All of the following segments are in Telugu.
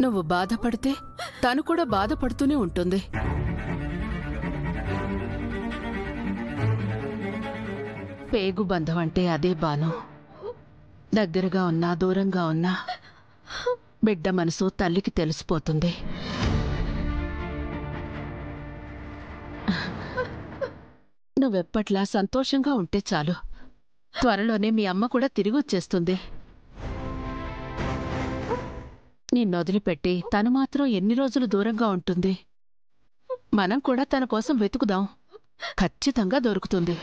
నువ్వు బాధపడితే తను కూడా బాధపడుతూనే ఉంటుంది. పేగు బంధం అంటే అదే బాను. దగ్గరగా ఉన్నా దూరంగా ఉన్నా బిడ్డ మనసు తల్లికి తెలిసిపోతుంది. నువ్వెప్పట్లా సంతోషంగా ఉంటే చాలు. త్వరలోనే మీ అమ్మ కూడా తిరిగొచ్చేస్తుంది. నిన్నొదిలిపెట్టి తను మాత్రం ఎన్ని రోజులు దూరంగా ఉంటుంది? మనం కూడా తన కోసం వెతుకుదాం. ఖచ్చితంగా దొరుకుతుంది.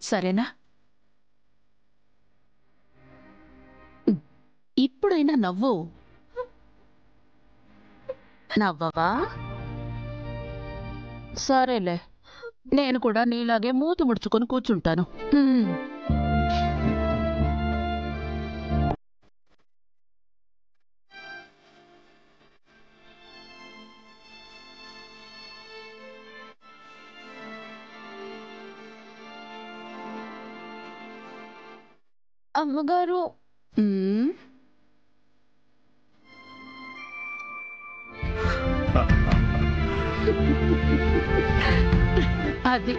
సరేనా? ఇప్పుడైనా నవ్వు. నవ్వవా? సరేలే, నేను కూడా నీలాగే మూతి ముడుచుకొని కూర్చుంటాను. అమ్మగారు, అది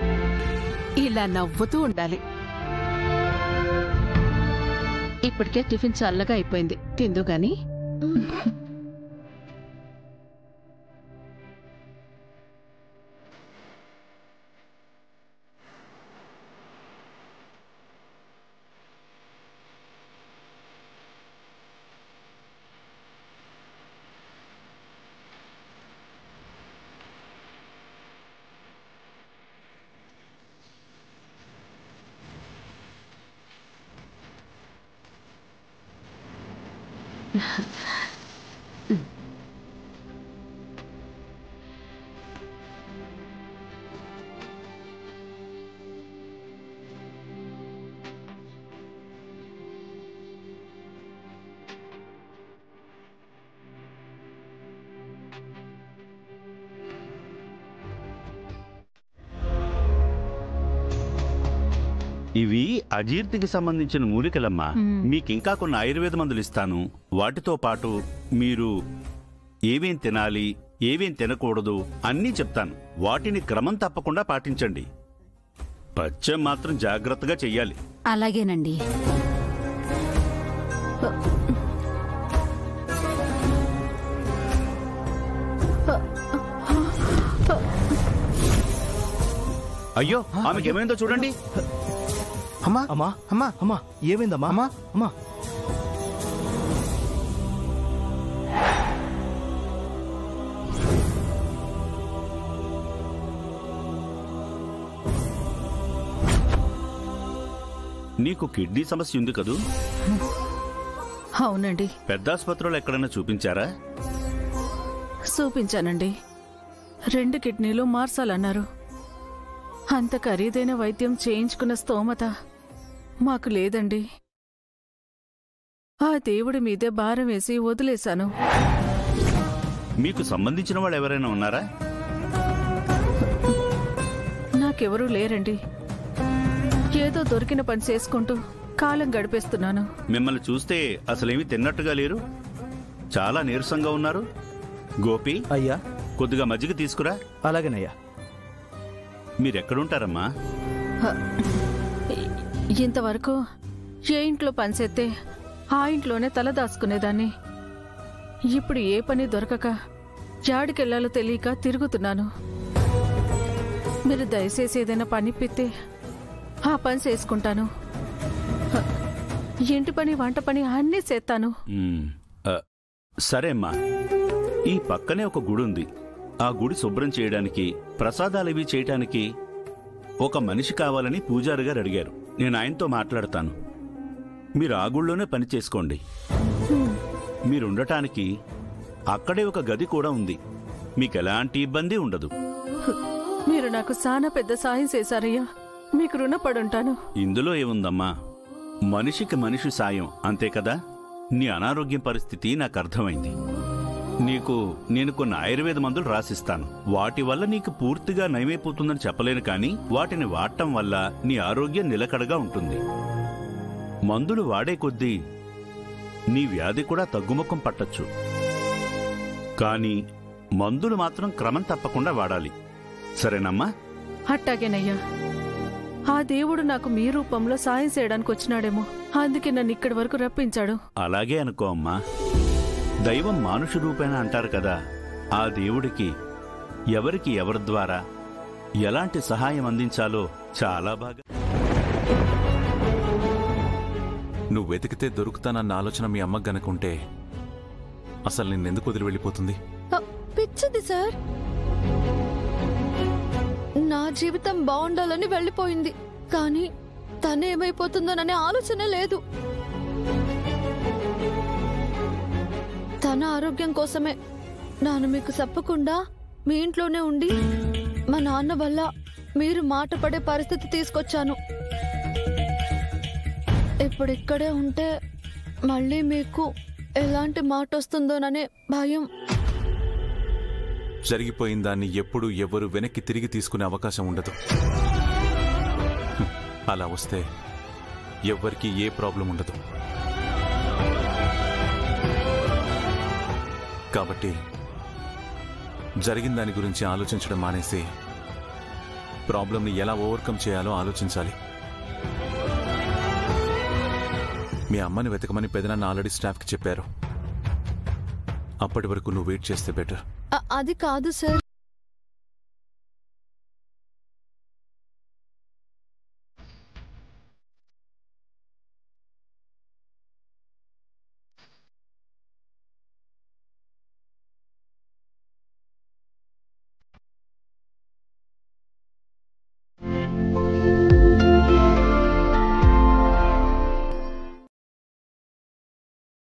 ఇలా నవ్వుతూ ఉండాలి. ఇప్పటికే టిఫిన్ చల్లగా అయిపోయింది, తిందు గాని. ఇవి అజీర్తికి సంబంధించిన మూలికలమ్మా. మీకింకా కొన్ని ఆయుర్వేద మందులు ఇస్తాను. వాటితో పాటు మీరు ఏవేం తినాలి, ఏవేం తినకూడదు అన్నీ చెప్తాను. వాటిని క్రమం తప్పకుండా పాటించండి. పచ్చం మాత్రం జాగ్రత్తగా చెయ్యాలి. అలాగేనండి. అయ్యో, ఆమెకేమైందో చూడండి. అమ్మా అమ్మా అమ్మా అమ్మా ఏమైందమ్మా? అమ్మా అమ్మా నీకు కిడ్నీ సమస్య ఉంది కదూ? అవునండి. పెద్ద ఆసుపత్రిలో ఎక్కడైనా చూపించారా? చూపించానండి. 2 కిడ్నీలు మార్చాలన్నారు. అంత ఖరీదైన వైద్యం చేయించుకున్న స్తోమత మాకు లేదండి. ఆ దేవుడి మీదే భారం వేసి వదిలేశాను. మీకు సంబంధించిన వాళ్ళు ఎవరైనా ఉన్నారా? నాకెవరూ లేరండి. ఏదో దొరికిన పని చేసుకుంటూ కాలం గడిపేస్తున్నాను. మిమ్మల్ని చూస్తే అసలేమీ తిన్నట్టుగా లేరు. చాలా నీరసంగా ఉన్నారు. గోపి, అయ్యా, కొద్దిగా మజ్జిగ తీసుకురా. అలాగేనయ్యా. మీరెక్కడుంటారమ్మా? ఇంతవరకు ఏ ఇంట్లో పనిచేస్తే ఆ ఇంట్లోనే తల దాచుకునేదాన్ని. ఇప్పుడు ఏ పని దొరకక జాడికెళ్లాలో తెలియక తిరుగుతున్నాను. మీరు దయచేసి ఏదైనా పని పెడితే ఆ పని చేసుకుంటాను. ఇంటి పని, వంట పని అన్నీ చేస్తాను. సరే అమ్మా, ఈ పక్కనే ఒక గుడి ఉంది. ఆ గుడి శుభ్రం చేయడానికి, ప్రసాదాలవి చేయటానికి ఒక మనిషి కావాలని పూజారి గారు అడిగారు. నేను ఆయనతో మాట్లాడతాను. మీరు ఆ గుళ్ళోనే పని చేసుకోండి. మీరుండటానికి అక్కడే ఒక గది కూడా ఉంది. మీకెలాంటి ఇబ్బంది ఉండదు. మీరు నాకు చాలా పెద్ద సాయం చేశారయ్యా. మీకు రుణపడుంటాను. ఇందులో ఏముందమ్మా, మనిషికి మనిషి సాయం, అంతే కదా. నీ అనారోగ్యం పరిస్థితి నాకు అర్థమైంది. నీకు నేను కొన్ని ఆయుర్వేద మందులు రాసిస్తాను. వాటి వల్ల నీకు పూర్తిగా నయమైపోతుందని చెప్పలేను, కానీ వాటిని వాడటం వల్ల నీ ఆరోగ్యం నిలకడగా ఉంటుంది. మందులు వాడే కొద్దీ నీ వ్యాధి కూడా తగ్గుముఖం పట్టొచ్చు. కానీ మందులు మాత్రం క్రమం తప్పకుండా వాడాలి. సరేనమ్మా? అట్టాగేనయ్యా. ఆ దేవుడు నాకు మీ రూపంలో సాయం చేయడానికి వచ్చినాడేమో, అందుకే నన్ను ఇక్కడి వరకు రప్పించాడు. అలాగే అనుకో అమ్మా. దైవం మానుష రూపేణ అంటారు కదా. ఆ దేవుడికి ఎవరికి ఎవరి ద్వారా ఎలాంటి సహాయం అందించాలో చాలా బాగా. నువ్వు వెతికితే దొరుకుతానన్న ఆలోచన మీ అమ్మకు గనుకుంటే అసలు నిన్నెందుకు వదిలి వెళ్ళిపోతుంది? పిచ్చిది సార్. నా జీవితం బాగుండాలని వెళ్ళిపోయింది, కానీ తనేమైపోతుందోననే ఆలోచన లేదు. తన ఆరోగ్యం కోసమే నేను మీకు చెప్పకుండా మీ ఇంట్లోనే ఉండి మా నాన్న వల్ల మీరు మాట పడే పరిస్థితి తీసుకొచ్చాను. ఇప్పుడు ఇక్కడే ఉంటే మళ్ళీ మీకు ఎలాంటి మాట వస్తుందోననే భయం. జరిగిపోయిన దాన్ని ఎప్పుడూ ఎవరు వెనక్కి తిరిగి తీసుకునే అవకాశం ఉండదు. అలా వస్తే ఎవ్వరికీ ఏ ప్రాబ్లం ఉండదు. కాబట్టి జరిగిన దాని గురించి ఆలోచించడం మానేసి ప్రాబ్లంని ఎలా ఓవర్కమ్ చేయాలో ఆలోచించాలి. మీ అమ్మని వెతకమని పెదనాన్న ఆల్రెడీ స్టాఫ్కి చెప్పారు. అప్పటి వరకు నువ్వు వెయిట్ చేస్తే బెటర్. అది కాదు సార్.